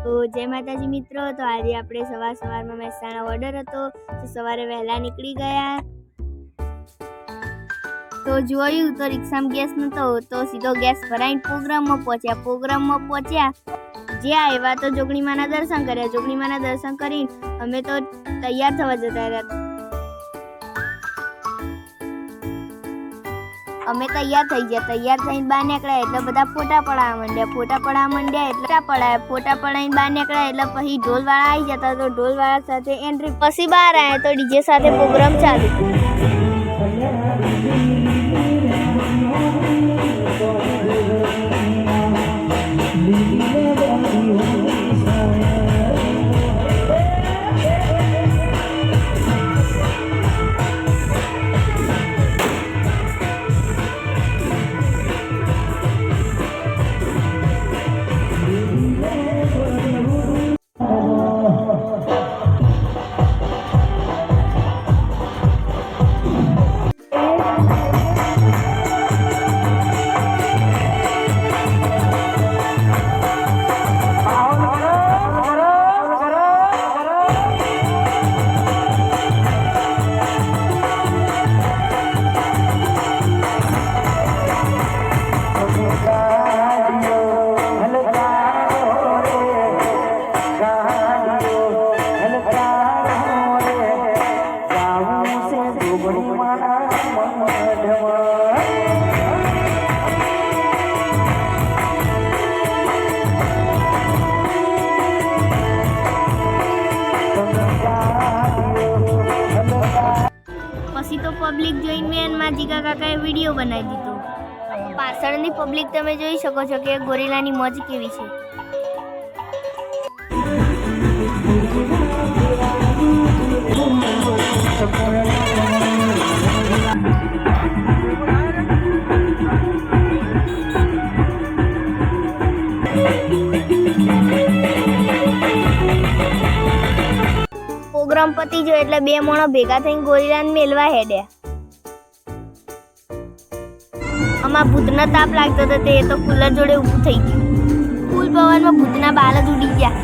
તો જય માતાજી મિત્રો. તો આજે આપણે સવારમાં મહેસાણા ઓર્ડર હતો તો સવારે વહેલા નીકળી ગયા. તો જોયું તો રિક્ષામાં ગેસ નતો તો સીધો ગેસ ભરાઈને પ્રોગ્રામમાં પહોંચ્યા. જ્યાં આવ્યા તો જોગણીમાના દર્શન કર્યા. જોગણીમાના દર્શન કરીને અમે તો તૈયાર થવા જતા રહ્યા. અમે તૈયાર થઈ ગયા. તૈયાર થઈને બહાર નીકળ્યા એટલે બધા ફોટા પડાવવા માંડ્યા એટલે ફોટા પડાવીને બહાર નીકળ્યા એટલે પછી ઢોલવાળા આવી જતા. તો ઢોલવાળા સાથે એન્ટ્રી. પછી બહાર આવ્યા તો ડીજે સાથે પ્રોગ્રામ ચાલુ. પછી તો પબ્લિક જોઈને મેન માજીકા કાકાએ વિડીયો બનાવી દીધો. પાછળની પબ્લિક તમે જોઈ શકો છો કે ગોરીલાની મોજ કેવી છે. પ્રોગ્રામ પતી ગયો એટલે બે મોણો ભેગા થઈને ગોરીલાને મેલવા હેડ્યા. આમાં ભૂતનો તાપ લાગતો હતો તે તો કુલર જોડે ઊભું થઈ ગયું. ફૂલ પવનમાં ભૂતના બાલ જ ઉડી ગયા.